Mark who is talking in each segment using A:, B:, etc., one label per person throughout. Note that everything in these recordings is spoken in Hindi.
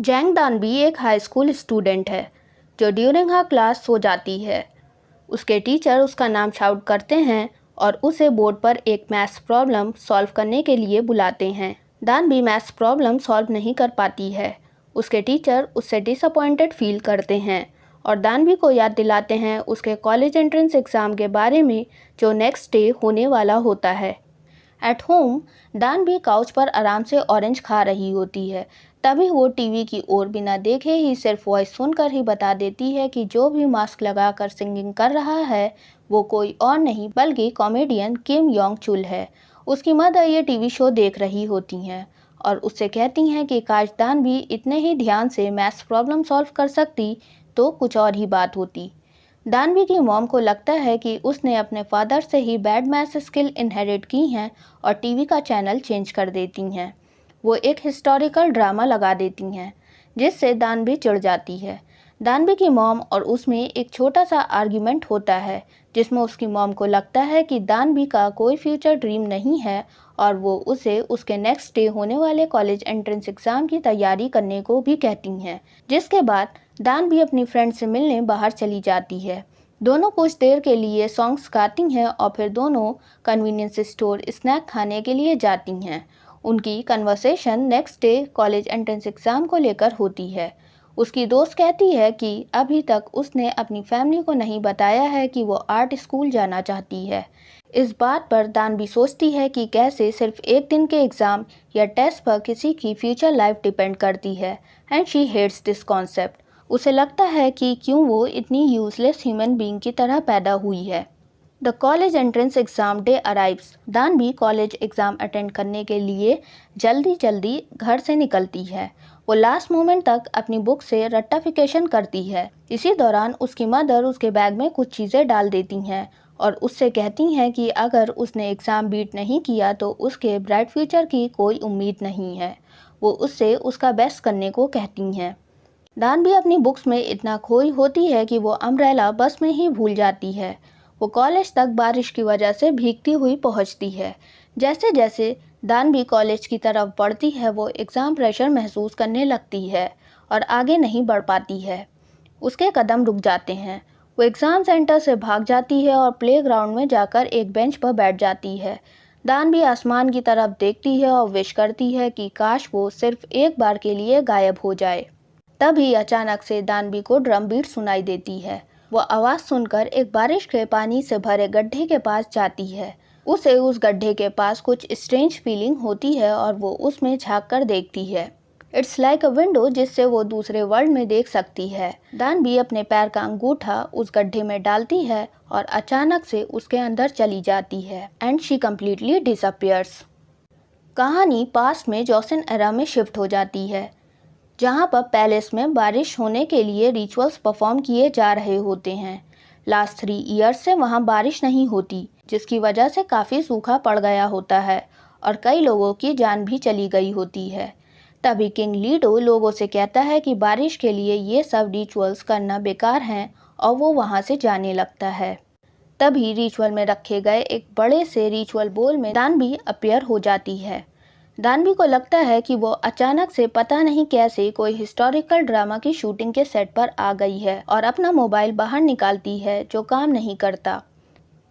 A: जैंग दानबी एक हाई स्कूल स्टूडेंट है जो ड्यूरिंग हर क्लास सो जाती है। उसके टीचर उसका नाम शाउट करते हैं और उसे बोर्ड पर एक मैथ्स प्रॉब्लम सॉल्व करने के लिए बुलाते हैं। दानबी मैथ्स प्रॉब्लम सॉल्व नहीं कर पाती है। उसके टीचर उससे डिसअपॉइंटेड फील करते हैं और दानबी को याद दिलाते हैं उसके कॉलेज एंट्रेंस एग्ज़ाम के बारे में जो नेक्स्ट डे होने वाला होता है। एट होम दानबी काउच पर आराम से ऑरेंज खा रही होती है। तभी वो टीवी की ओर बिना देखे ही सिर्फ वॉइस सुनकर ही बता देती है कि जो भी मास्क लगाकर सिंगिंग कर रहा है वो कोई और नहीं बल्कि कॉमेडियन किम योंग चुल है। उसकी मदर ये टीवी शो देख रही होती हैं और उससे कहती हैं कि काश दानबी इतने ही ध्यान से मैथ्स प्रॉब्लम सॉल्व कर सकती तो कुछ और ही बात होती। दानवी की मॉम को लगता है कि उसने अपने फादर से ही बैड मैथ्स स्किल इनहेरिट की हैं और टीवी का चैनल चेंज कर देती हैं। वो एक हिस्टोरिकल ड्रामा लगा देती हैं जिससे दानवी चिढ़ जाती है। दानवी की मॉम और उसमें एक छोटा सा आर्ग्यूमेंट होता है जिसमें उसकी मॉम को लगता है कि दानवी का कोई फ्यूचर ड्रीम नहीं है और वो उसे उसके नेक्स्ट डे होने वाले कॉलेज एंट्रेंस एग्ज़ाम की तैयारी करने को भी कहती हैं। जिसके बाद दानवी अपनी फ्रेंड से मिलने बाहर चली जाती है। दोनों कुछ देर के लिए सॉन्ग्स गाती हैं और फिर दोनों कन्वीनियंस स्टोर स्नैक खाने के लिए जाती हैं। उनकी conversation next day college entrance exam को लेकर होती है। उसकी दोस्त कहती है कि अभी तक उसने अपनी फैमिली को नहीं बताया है कि वो आर्ट स्कूल जाना चाहती है। इस बात पर दानवी सोचती है कि कैसे सिर्फ एक दिन के एग्ज़ाम या टेस्ट पर किसी की फ्यूचर लाइफ डिपेंड करती है and she hates this concept. उसे लगता है कि क्यों वो इतनी यूजलेस ह्यूमन बीइंग की तरह पैदा हुई है। The college entrance exam day arrives. Daanvi college exam attend करने के लिए जल्दी घर से निकलती है। वो लास्ट मोमेंट तक अपनी बुक से रट्टाफिकेशन करती है। इसी दौरान उसकी मदर उसके बैग में कुछ चीज़ें डाल देती हैं और उससे कहती हैं कि अगर उसने एग्ज़ाम बीट नहीं किया तो उसके ब्राइट फ्यूचर की कोई उम्मीद नहीं है। वो उससे उसका बेस्ट करने को कहती हैं। दानवी अपनी बुक्स में इतना खोई होती है कि वो अम्ब्रेला बस में ही भूल जाती है। वो कॉलेज तक बारिश की वजह से भीगती हुई पहुंचती है। जैसे जैसे दानवी कॉलेज की तरफ बढ़ती है वो एग्ज़ाम प्रेशर महसूस करने लगती है और आगे नहीं बढ़ पाती है। उसके कदम रुक जाते हैं। वो एग्ज़ाम सेंटर से भाग जाती है और प्लेग्राउंड में जाकर एक बेंच पर बैठ जाती है। दानवी आसमान की तरफ देखती है और विश करती है कि काश वो सिर्फ एक बार के लिए गायब हो जाए। तभी अचानक से दानवी को ड्रम बीट सुनाई देती है। वो आवाज़ सुनकर एक बारिश के पानी से भरे गड्ढे के पास जाती है। उसे उस गड्ढे के पास कुछ स्ट्रेंज फीलिंग होती है और वो उसमें झांक कर देखती है। इट्स लाइक अ विंडो जिससे वो दूसरे वर्ल्ड में देख सकती है। दानवी अपने पैर का अंगूठा उस गड्ढे में डालती है और अचानक से उसके अंदर चली जाती है एंड शी कम्प्लीटली डिसअपियर्स। कहानी पास्ट में जोसेन एरा में शिफ्ट हो जाती है जहाँ पर पैलेस में बारिश होने के लिए रिचुअल्स परफॉर्म किए जा रहे होते हैं। लास्ट 3 ईयर्स से वहाँ बारिश नहीं होती जिसकी वजह से काफ़ी सूखा पड़ गया होता है और कई लोगों की जान भी चली गई होती है। तभी किंग लीडो लोगों से कहता है कि बारिश के लिए ये सब रिचुअल्स करना बेकार हैं और वो वहाँ से जाने लगता है। तभी रिचुअल में रखे गए एक बड़े से रिचुअल बोल में दानवी अपीयर हो जाती है। दानवी को लगता है कि वो अचानक से पता नहीं कैसे कोई हिस्टोरिकल ड्रामा की शूटिंग के सेट पर आ गई है और अपना मोबाइल बाहर निकालती है जो काम नहीं करता।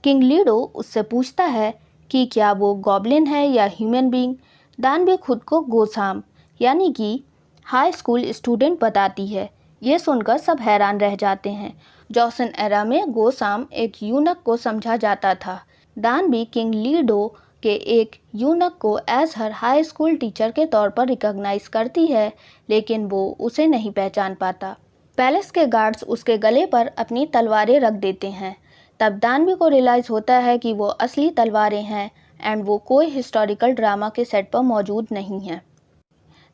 A: किंग लीडो उससे पूछता है कि क्या वो गॉब्लिन है या ह्यूमन बीइंग। दानवी खुद को गोसाम यानी कि हाई स्कूल स्टूडेंट बताती है। ये सुनकर सब हैरान रह जाते हैं। जोसेन एरा में गोसाम एक यूनक को समझा जाता था। दानवी किंग लीडो के एक यूनक को एज हर हाई स्कूल टीचर के तौर पर रिकॉग्नाइज करती है लेकिन वो उसे नहीं पहचान पाता। पैलेस के गार्ड्स उसके गले पर अपनी तलवारें रख देते हैं। तब दानवी को रियलाइज़ होता है कि वो असली तलवारें हैं एंड वो कोई हिस्टोरिकल ड्रामा के सेट पर मौजूद नहीं है।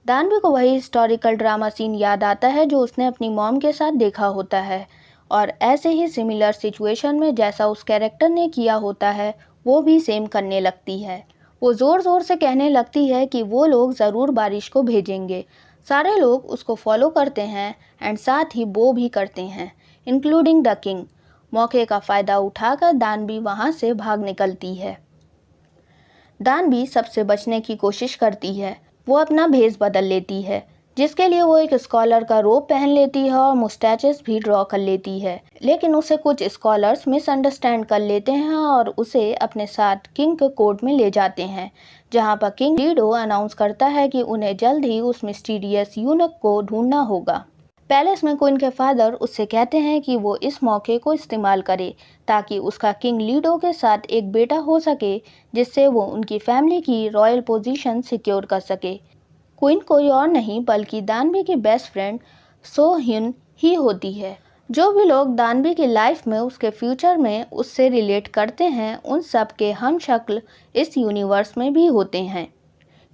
A: दानवी को वही हिस्टोरिकल ड्रामा सीन याद आता है जो उसने अपनी मॉम के साथ देखा होता है और ऐसे ही सिमिलर सिचुएशन में जैसा उस कैरेक्टर ने किया होता है वो भी सेम करने लगती है। वो ज़ोर ज़ोर से कहने लगती है कि वो लोग ज़रूर बारिश को भेजेंगे। सारे लोग उसको फॉलो करते हैं एंड साथ ही वो भी करते हैं इंक्लूडिंग द किंग। मौके का फ़ायदा उठाकर दानवी वहाँ से भाग निकलती है। दानवी सबसे बचने की कोशिश करती है। वो अपना भेष बदल लेती है जिसके लिए वो एक स्कॉलर का रोब पहन लेती है और मुस्टैचेस भी ड्रॉ कर लेती है। लेकिन उसे कुछ स्कॉलर्स मिसअंडरस्टैंड कर लेते हैं और उसे अपने साथ किंग के कोर्ट में ले जाते हैं, जहां पर किंग लीडो अनाउंस करता है कि उन्हें जल्द ही उस मिस्टीरियस यूनक को ढूंढना होगा। पैलेस में क्वीन के फादर उससे कहते हैं कि वो इस मौके को इस्तेमाल करे ताकि उसका किंग लीडो के साथ एक बेटा हो सके, जिससे वो उनकी फैमिली की रॉयल पोजीशन सिक्योर कर सके। क्वीन कोई और नहीं बल्कि दानवी की बेस्ट फ्रेंड सो ह्यून ही होती है। जो भी लोग दानवी की लाइफ में उसके फ्यूचर में उससे रिलेट करते हैं, उन सब के हम शक्ल इस यूनिवर्स में भी होते हैं।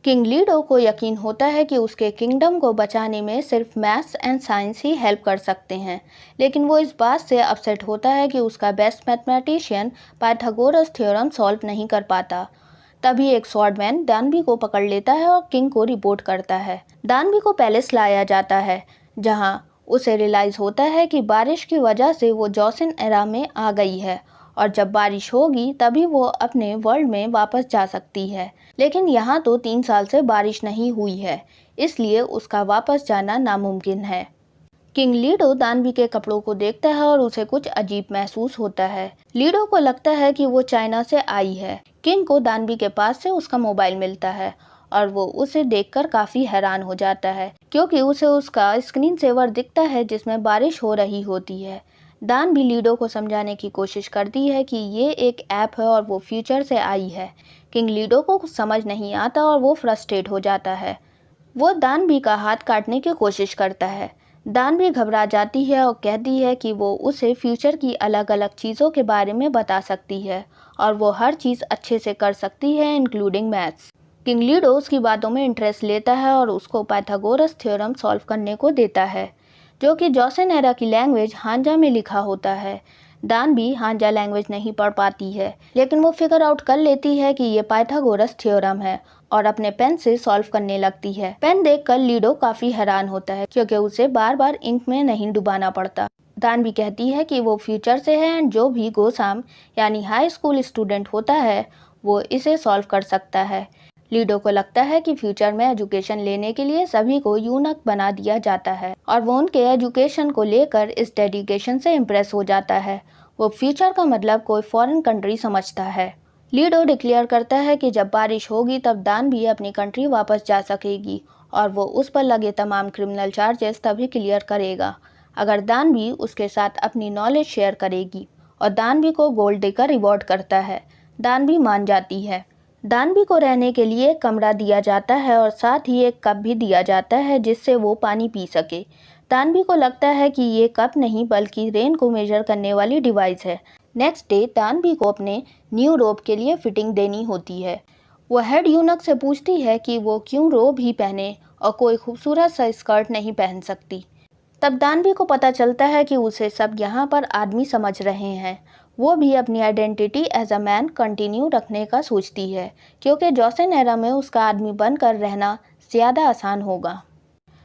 A: किंग लीडो को यकीन होता है कि उसके किंगडम को बचाने में सिर्फ maths and science he help कर सकते हैं, लेकिन वो इस बात से अपसेट होता है कि उसका best mathematician Pythagoras theorem solve नहीं कर पाता। तभी एक स्वॉर्डमैन दानवी को पकड़ लेता है और किंग को रिपोर्ट करता है। दानवी को पैलेस लाया जाता है, जहां उसे रियलाइज होता है कि बारिश की वजह से वो जोसेन एरा में आ गई है और जब बारिश होगी तभी वो अपने वर्ल्ड में वापस जा सकती है। लेकिन यहाँ तो 3 साल से बारिश नहीं हुई है, इसलिए उसका वापस जाना नामुमकिन है। किंग लीडो दानवी के कपड़ों को देखता है और उसे कुछ अजीब महसूस होता है। लीडो को लगता है कि वो चाइना से आई है। किंग को दानवी के पास से उसका मोबाइल मिलता है और वो उसे देखकर काफी हैरान हो जाता है, क्योंकि उसे उसका स्क्रीन सेवर दिखता है जिसमें बारिश हो रही होती है। दान भी लीडो को समझाने की कोशिश करती है कि ये एक ऐप है और वो फ्यूचर से आई है। किंग लीडो को कुछ समझ नहीं आता और वो फ्रस्ट्रेट हो जाता है। वो दानवी का हाथ काटने की कोशिश करता है। दानवी घबरा जाती है और कहती है कि वो उसे फ्यूचर की अलग अलग चीज़ों के बारे में बता सकती है और वो हर चीज़ अच्छे से कर सकती है, इंक्लूडिंग मैथ्स। किंग लीडो उसकी बातों में इंटरेस्ट लेता है और उसको पाइथागोरस थ्योरम सॉल्व करने को देता है, जो कि जोसेन एरा की लैंग्वेज हांजा में लिखा होता है। दानवी हांजा लैंग्वेज नहीं पढ़ पाती है, लेकिन वो फिगर आउट कर लेती है कि ये पाइथागोरस थ्योरम है और अपने पेन से सॉल्व करने लगती है। पेन देखकर लीडो काफी हैरान होता है, क्योंकि उसे बार बार इंक में नहीं डुबाना पड़ता। दानवी कहती है कि वो फ्यूचर से है एंड जो भी गोसाम यानी हाई स्कूल स्टूडेंट होता है वो इसे सॉल्व कर सकता है। लीडो को लगता है कि फ्यूचर में एजुकेशन लेने के लिए सभी को यूनक बना दिया जाता है और वो उनके एजुकेशन को लेकर इस डेडिकेशन से इम्प्रेस हो जाता है। वो फ्यूचर का मतलब कोई फॉरेन कंट्री समझता है। लीडो डिक्लेयर करता है कि जब बारिश होगी तब दानवी अपनी कंट्री वापस जा सकेगी और वो उस पर लगे तमाम क्रिमिनल चार्जेस तभी क्लियर करेगा अगर दानवी उसके साथ अपनी नॉलेज शेयर करेगी, और दानवी को गोल्ड देकर रिवॉर्ड करता है। दानवी मान जाती है। दानवी को रहने के लिए एक कमरा दिया जाता है और साथ ही एक कप भी दिया जाता है जिससे वो पानी पी सके। दानवी को लगता है कि ये कप नहीं बल्कि रेन को मेजर करने वाली डिवाइस है। नेक्स्ट डे दानवी को अपने न्यू रोब के लिए फिटिंग देनी होती है। वो हेड यूनक से पूछती है कि वो क्यों रोब ही पहने और कोई खूबसूरत सा स्कर्ट नहीं पहन सकती। तब दानवी को पता चलता है कि उसे सब यहाँ पर आदमी समझ रहे हैं। वो भी अपनी identity as a man continue रखने का सोचती है, क्योंकि जोसेन एरा में उसका आदमी बनकर रहना ज़्यादा आसान होगा।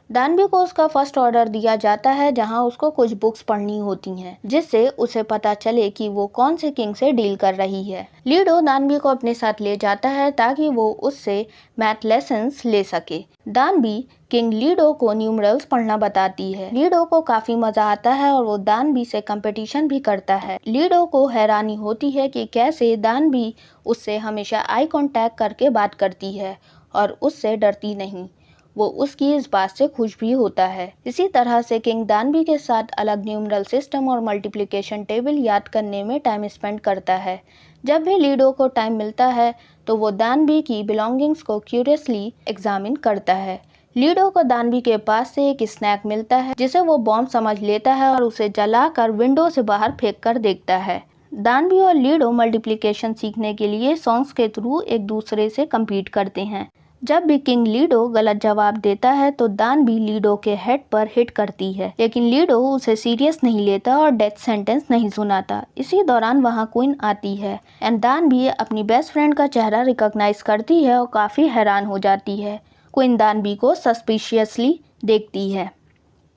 A: दानवी को उसका फर्स्ट ऑर्डर दिया जाता है, जहां उसको कुछ बुक्स पढ़नी होती हैं, जिससे उसे पता चले कि वो कौन से किंग से डील कर रही है। लीडो दानवी को अपने साथ ले जाता है ताकि वो उससे मैथ लेसन्स ले सके। दानवी किंग लीडो को न्यूमरल्स पढ़ना बताती है। लीडो को काफी मजा आता है और वो दानवी से कंपटीशन भी करता है। लीडो को हैरानी होती है कि कैसे दानवी उससे हमेशा आई कांटेक्ट करके बात करती है और उससे डरती नहीं। वो उसकी इस बात से खुश भी होता है। इसी तरह से किंग दानवी के साथ अलग न्यूमरल सिस्टम और मल्टीप्लिकेशन टेबल याद करने में टाइम स्पेंड करता है। जब भी लीडो को टाइम मिलता है तो वो दानवी की बिलोंगिंग्स को क्यूरियसली एग्जामिन करता है। लीडो को दानवी के पास से एक स्नैक मिलता है जिसे वो बॉम्ब समझ लेता है और उसे जलाकर विंडो से बाहर फेंक कर देखता है। दानवी और लीडो मल्टीप्लिकेशन सीखने के लिए सॉन्ग्स के थ्रू एक दूसरे से कम्पीट करते हैं। जब भी किंग लीडो गलत जवाब देता है तो दानवी लीडो के हेड पर हिट करती है, लेकिन लीडो उसे सीरियस नहीं लेता और डेथ सेंटेंस नहीं सुनाता। इसी दौरान वहां क्वीन आती है एंड दानवी अपनी बेस्ट फ्रेंड का चेहरा रिकॉग्नाइज करती है और काफी हैरान हो जाती है। क्वीन दानवी को सस्पिशियसली देखती है।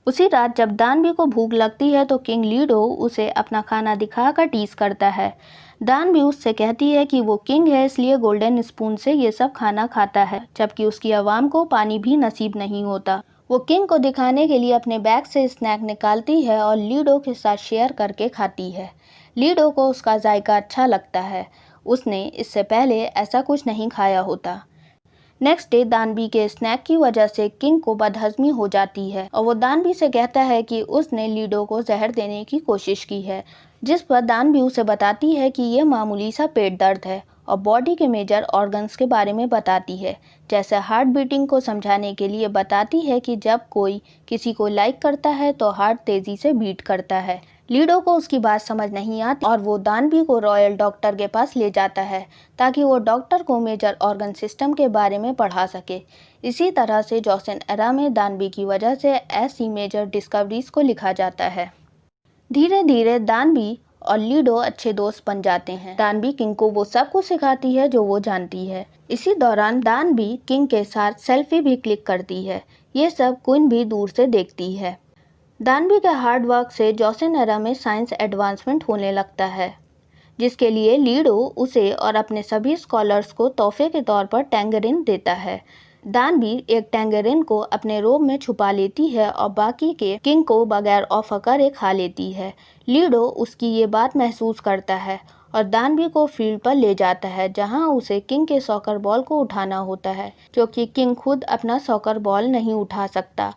A: उसी रात जब दानवी को भूख लगती है तो किंग लीडो उसे अपना खाना दिखाकर टीज करता है। दानवी उससे कहती है कि वो किंग है इसलिए गोल्डन स्पून से ये सब खाना खाता है, जबकि उसकी आवाम को पानी भी नसीब नहीं होता। वो किंग को दिखाने के लिए अपने बैग से स्नैक निकालती है और लीडो के साथ शेयर करके खाती है। लीडो को उसका जायका अच्छा लगता है, उसने इससे पहले ऐसा कुछ नहीं खाया होता। नेक्स्ट डे दानवी के स्नैक की वजह से किंग को बदहजमी हो जाती है और वो दानवी से कहता है कि उसने लीडो को जहर देने की कोशिश की है, जिस पर दानवी उसे बताती है कि ये मामूली सा पेट दर्द है और बॉडी के मेजर ऑर्गन्स के बारे में बताती है। जैसे हार्ट बीटिंग को समझाने के लिए बताती है कि जब कोई किसी को लाइक करता है तो हार्ट तेजी से बीट करता है। लीडो को उसकी बात समझ नहीं आती और वो दानवी को रॉयल डॉक्टर के पास ले जाता है ताकि वो डॉक्टर को मेजर ऑर्गन सिस्टम के बारे में पढ़ा सके। इसी तरह से जॉसेन एरा में दानवी की वजह से ऐसी मेजर डिस्कवरीज को लिखा जाता है। धीरे धीरे दानवी और लीडो अच्छे दोस्त बन जाते हैं। दानवी किंग को वो सब कुछ सिखाती है जो वो जानती है। इसी दौरान दानवी किंग के साथ सेल्फी भी क्लिक करती है। ये सब क्वीन भी दूर से देखती है। दानवी के हार्ड वर्क से जॉसेन एरा में साइंस एडवांसमेंट होने लगता है, जिसके लिए लीडो उसे और अपने सभी स्कॉलर्स को तोहफे के तौर पर टैंगरिन देता है। दानवी एक टैंगरिन को अपने रोब में छुपा लेती है और बाकी के किंग को बगैर ऑफर करे खा लेती है। लीडो उसकी ये बात महसूस करता है और दानवी को फील्ड पर ले जाता है, जहां उसे किंग के सॉकर बॉल को उठाना होता है, क्योंकि किंग खुद अपना सॉकर बॉल नहीं उठा सकता।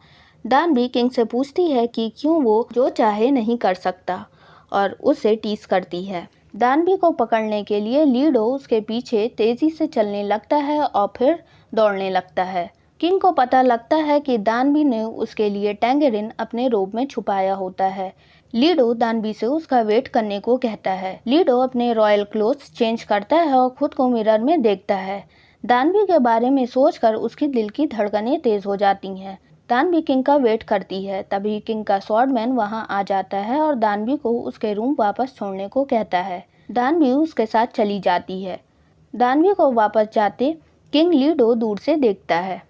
A: दानवी किंग से पूछती है कि क्यों वो जो चाहे नहीं कर सकता और उसे टीज करती है। दानवी को पकड़ने के लिए लीडो उसके पीछे तेजी से चलने लगता है और फिर दौड़ने लगता है। किंग को पता लगता है कि दानवी ने उसके लिए टैंगरिन अपने रोब में छुपाया होता है। लीडो दानवी से उसका वेट करने को कहता है। लीडो अपने रॉयल क्लोथ्स चेंज करता है और खुद को मिरर में देखता है। दानवी के बारे में सोचकर उसकी दिल की धड़कनें तेज हो जाती हैं। दानवी किंग का वेट करती है, तभी किंग का स्वॉर्डमैन वहां आ जाता है और दानवी को उसके रूम वापस छोड़ने को कहता है। दानवी उसके साथ चली जाती है। दानवी को वापस जाते किंग लीडो दूर से देखता है।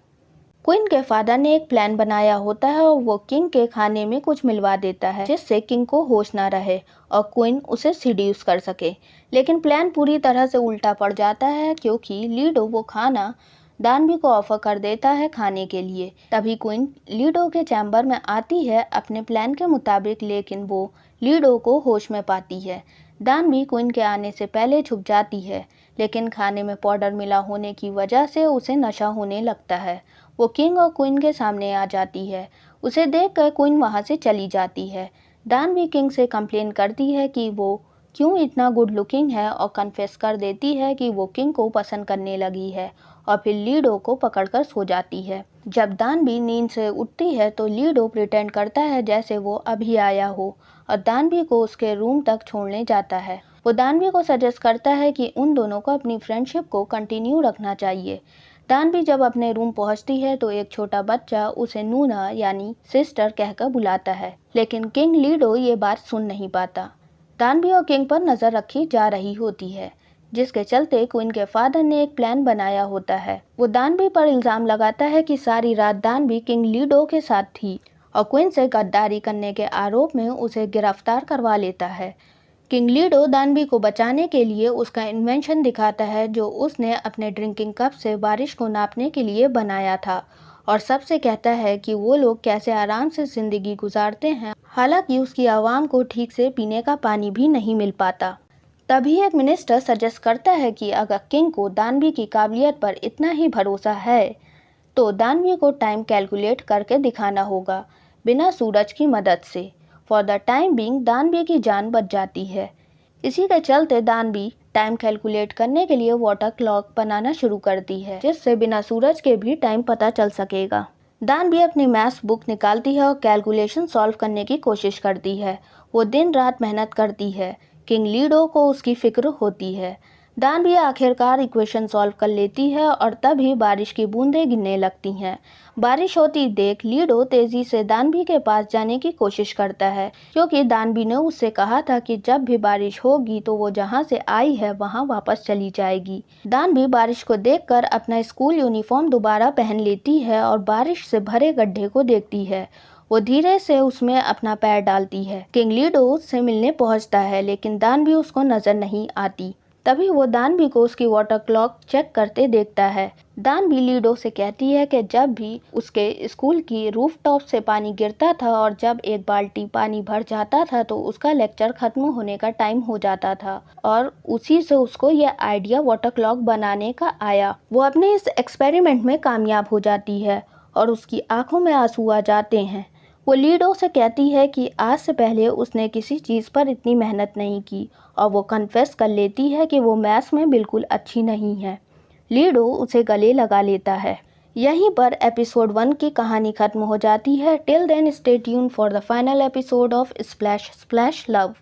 A: क्वीन के फादर ने एक प्लान बनाया होता है और वो किंग के खाने में कुछ मिलवा देता है जिससे किंग को होश ना रहे और क्वीन उसे सीड्यूस कर सके। लेकिन प्लान पूरी तरह से उल्टा पड़ जाता है, क्योंकि लीडो वो खाना दानवी को ऑफर कर देता है खाने के लिए। तभी क्वीन लीडो के चैम्बर में आती है अपने प्लान के मुताबिक, लेकिन वो लीडो को होश में पाती है। दानवी क्वीन के आने से पहले छुप जाती है, लेकिन खाने में पाउडर मिला होने की वजह से उसे नशा होने लगता है। वो किंग और क्वीन के सामने आ जाती है। उसे देखकर क्वीन वहां से चली जाती है। दानवी किंग से कंप्लेन करती है कि वो क्यों इतना गुड लुकिंग है और कन्फेस कर देती है कि वो किंग को पसंद करने लगी है और फिर लीडो को पकड़कर सो जाती है। जब दानवी नींद से उठती है तो लीडो प्रिटेंड करता है जैसे वो अभी आया हो और दानवी को उसके रूम तक छोड़ने जाता है। वो दानवी को सजेस्ट करता है कि उन दोनों को अपनी फ्रेंडशिप को कंटिन्यू रखना चाहिए। दानवी जब अपने रूम पहुंचती है तो एक छोटा बच्चा उसे नूना यानी सिस्टर कहकर बुलाता है, लेकिन किंग लीडो ये बात सुन नहीं पाता। दानवी और किंग पर नजर रखी जा रही होती है, जिसके चलते क्वीन के फादर ने एक प्लान बनाया होता है। वो दानवी पर इल्जाम लगाता है कि सारी रात दानवी किंग लीडो के साथ थी और क्वीन से गद्दारी करने के आरोप में उसे गिरफ्तार करवा लेता है। किंग लीडो दानवी को बचाने के लिए उसका इन्वेंशन दिखाता है जो उसने अपने ड्रिंकिंग कप से बारिश को नापने के लिए बनाया था, और सबसे कहता है कि वो लोग कैसे आराम से जिंदगी गुजारते हैं, हालांकि उसकी आवाम को ठीक से पीने का पानी भी नहीं मिल पाता। तभी एक मिनिस्टर सजेस्ट करता है कि अगर किंग को दानवी की काबिलियत पर इतना ही भरोसा है तो दानवी को टाइम कैलकुलेट करके दिखाना होगा बिना सूरज की मदद से। फॉर द टाइम बीइंग दानवी की जान बच जाती है। इसी के चलते दानवी टाइम कैलकुलेट करने के लिए वाटर क्लॉक बनाना शुरू करती है, जिससे बिना सूरज के भी टाइम पता चल सकेगा। दानवी अपनी मैथ्स बुक निकालती है और कैलकुलेशन सॉल्व करने की कोशिश करती है। वो दिन रात मेहनत करती है। किंग लीडो को उसकी फिक्र होती है। दानवी आखिरकार इक्वेशन सॉल्व कर लेती है और तभी बारिश की बूंदें गिरने लगती हैं। बारिश होती देख लीडो तेजी से दानवी के पास जाने की कोशिश करता है, क्योंकि दानवी ने उससे कहा था कि जब भी बारिश होगी तो वो जहां से आई है वहां वापस चली जाएगी। दानवी बारिश को देखकर अपना स्कूल यूनिफॉर्म दोबारा पहन लेती है और बारिश से भरे गड्ढे को देखती है। वो धीरे से उसमें अपना पैर डालती है। किंग लीडो उससे मिलने पहुंचता है, लेकिन दानवी उसको नजर नहीं आती। तभी वो दानवी को उसकी वाटर क्लॉक चेक करते देखता है। दानवी लीडो से कहती है कि जब भी उसके स्कूल की रूफटॉप से पानी गिरता था और जब एक बाल्टी पानी भर जाता था तो उसका लेक्चर ख़त्म होने का टाइम हो जाता था और उसी से उसको यह आइडिया वाटर क्लॉक बनाने का आया। वो अपने इस एक्सपेरिमेंट में कामयाब हो जाती है और उसकी आंखों में आंसू आ जाते हैं। वो लीडो से कहती है कि आज से पहले उसने किसी चीज़ पर इतनी मेहनत नहीं की और वो कन्फेस कर लेती है कि वो मैथ्स में बिल्कुल अच्छी नहीं है। लीडो उसे गले लगा लेता है। यहीं पर एपिसोड 1 की कहानी खत्म हो जाती है। Till then stay tune for the final episode of splash splash love.